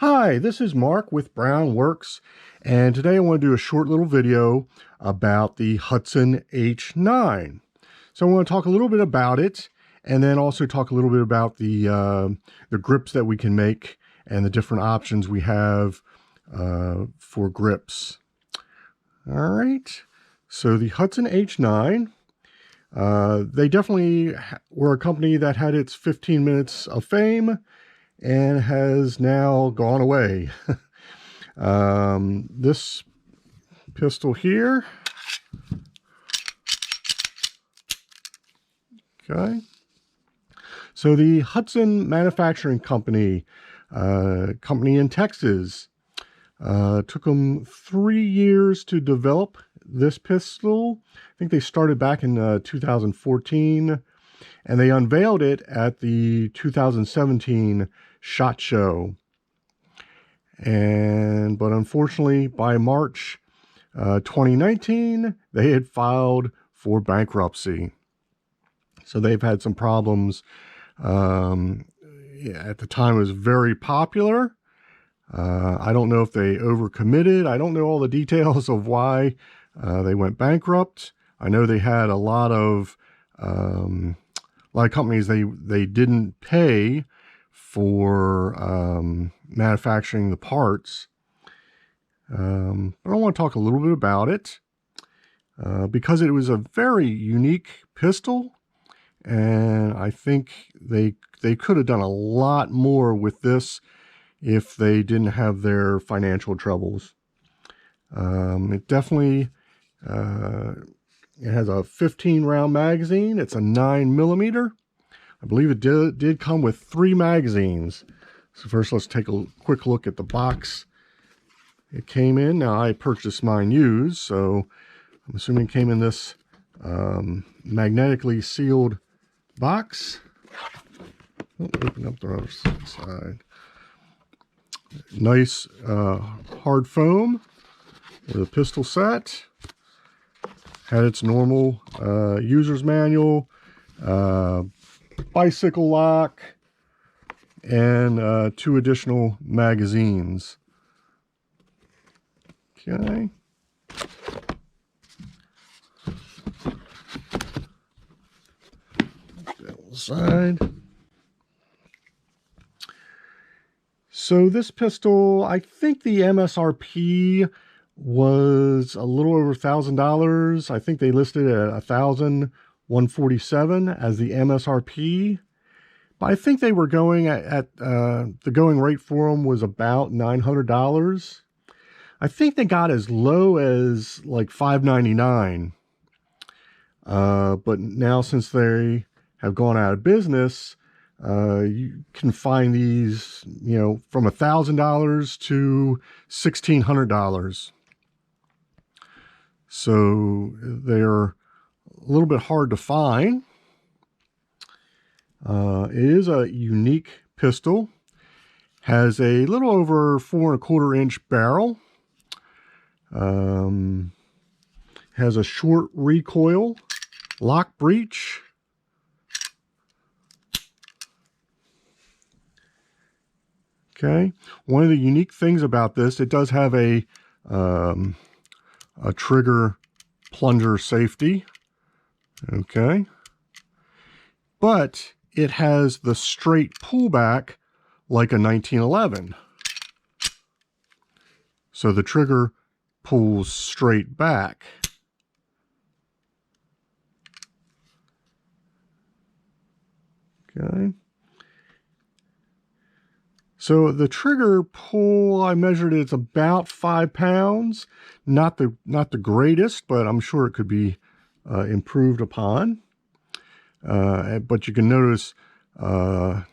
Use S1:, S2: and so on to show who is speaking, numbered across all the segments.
S1: Hi, this is Mark with Brown Works, and today I want to do a short little video about the Hudson H9. So I want to talk a little bit about it, and then also talk a little bit about the grips that we can make and the different options we have for grips. All right, so the Hudson H9, they definitely were a company that had its 15 minutes of fame and has now gone away. This pistol here, okay. So the Hudson Manufacturing Company, company in Texas, took them 3 years to develop this pistol. I think they started back in 2014, and they unveiled it at the 2017 SHOT Show. But unfortunately, by March 2019, they had filed for bankruptcy. So they've had some problems. At the time, it was very popular. I don't know if they overcommitted. I don't know all the details of why they went bankrupt. I know they had a lot of companies they didn't pay for manufacturing the parts. But I want to talk a little bit about it because it was a very unique pistol, and I think they could have done a lot more with this if they didn't have their financial troubles. It definitely it has a 15 round magazine. It's a 9mm. I believe it did come with 3 magazines. So first, let's take a quick look at the box it came in. Now, I purchased mine used, so I'm assuming it came in this magnetically sealed box. Open up the other side. Nice hard foam with a pistol set. Had its normal user's manual, bicycle lock, and 2 additional magazines. Okay. Side. So this pistol, I think the MSRP was a little over $1,000. I think they listed it at $1,147 as the MSRP. But I think they were going at the going rate for them was about $900. I think they got as low as like $599. But now, since they have gone out of business, you can find these, from $1,000 to $1,600. So they're a little bit hard to find. It is a unique pistol. Has a little over 4¼ inch barrel. Has a short recoil, lock breech. Okay. One of the unique things about this, it does have a trigger plunger safety. Okay. But it has the straight pullback like a 1911. So the trigger pulls straight back. Okay. So the trigger pull, I measured it's about 5 pounds. Not the greatest, but I'm sure it could be improved upon. But you can notice, unlike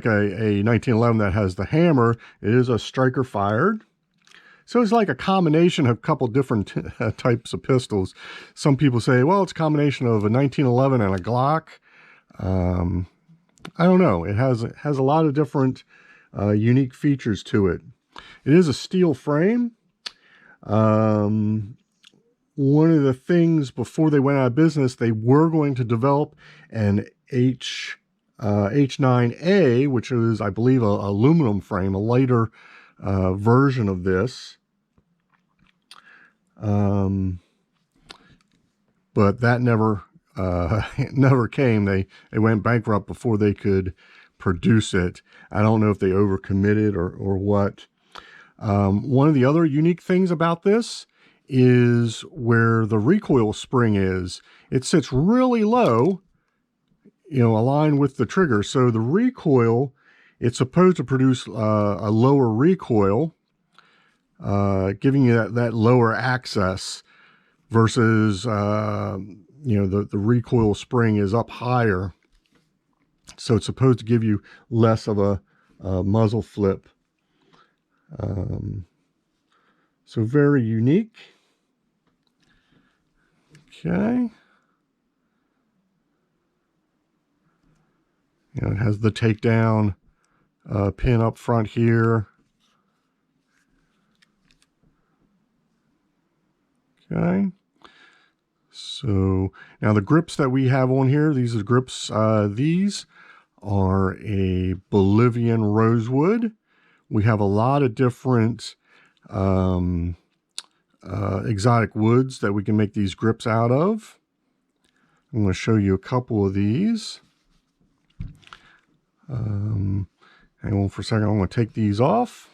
S1: a 1911 that has the hammer, it is a striker fired. So it's like a combination of a couple different types of pistols. Some people say, well, it's a combination of a 1911 and a Glock. I don't know. It has a lot of different unique features to it. It is a steel frame. One of the things before they went out of business, they were going to develop an H H9A, which is, I believe, a aluminum frame, a lighter version of this. But that never never came. They went bankrupt before they could produce it. I don't know if they overcommitted or what. One of the other unique things about this is where the recoil spring is. It sits really low, you know, aligned with the trigger. So the recoil, it's supposed to produce a lower recoil, giving you that lower access versus, you know, the recoil spring is up higher. So it's supposed to give you less of a muzzle flip. So very unique. Okay. You know, it has the takedown pin up front here. Okay. So now the grips that we have on here, these are grips. These are a Bolivian rosewood. We have a lot of different exotic woods that we can make these grips out of. I'm going to show you a couple of these. Hang on for a second. I'm going to take these off.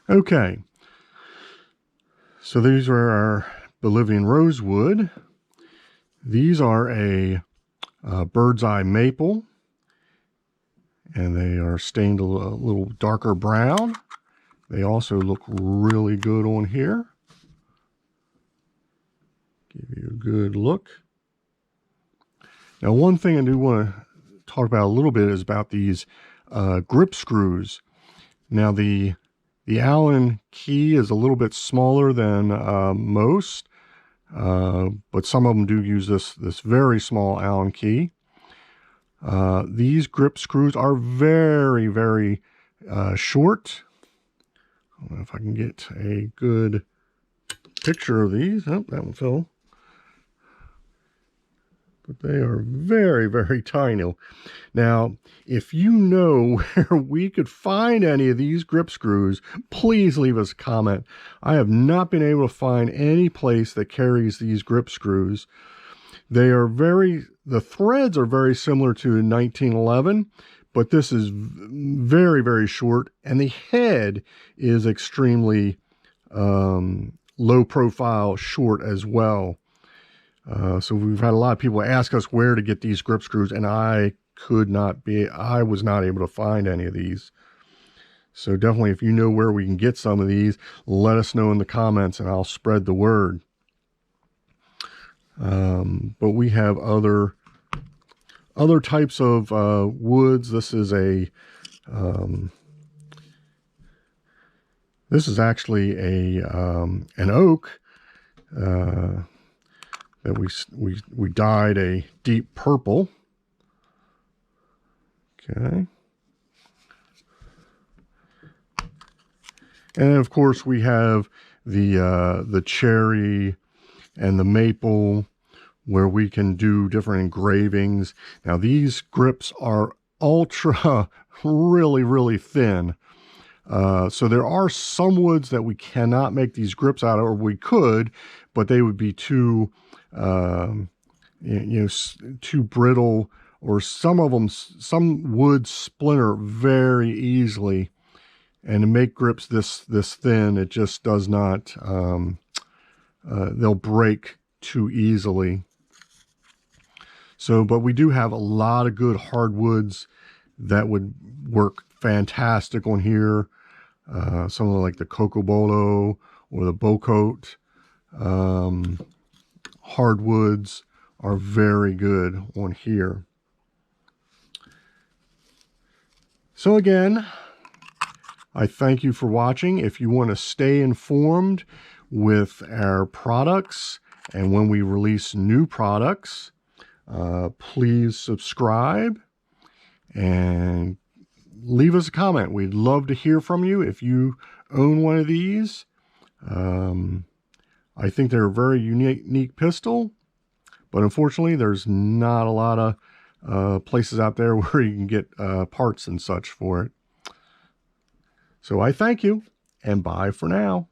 S1: Okay. So these are our Bolivian rosewood. These are a bird's eye maple, and they are stained a little darker brown. They also look really good on here. Give you a good look. Now, one thing I do want to talk about a little bit is about these grip screws. Now, the Allen key is a little bit smaller than most, but some of them do use this very small Allen key. These grip screws are very, very short. I don't know if I can get a good picture of these. Oh, that one fell. But they are very, very tiny. Now, if you know where we could find any of these grip screws, please leave us a comment. I have not been able to find any place that carries these grip screws. They are the threads are very similar to 1911, but this is very, very short, and the head is extremely low profile, short as well. So we've had a lot of people ask us where to get these grip screws, and I was not able to find any of these. So definitely, if you know where we can get some of these, let us know in the comments and I'll spread the word. But we have other types of woods. This is actually an oak that we dyed a deep purple. Okay. And of course we have the cherry and the maple, where we can do different engravings. Now these grips are ultra really, really thin. So there are some woods that we cannot make these grips out of, or we could, but they would be too too brittle, or some woods splinter very easily, and to make grips this thin, it just does not. They'll break too easily. So, but we do have a lot of good hardwoods that would work fantastic on here. Some of like the Cocobolo or the Bocote. Hardwoods are very good on here. So again, I thank you for watching. If you want to stay informed with our products and when we release new products, please subscribe and leave us a comment. We'd love to hear from you. If you own one of these, I think they're a very unique pistol, but unfortunately there's not a lot of places out there where you can get parts and such for it. So I thank you, and bye for now.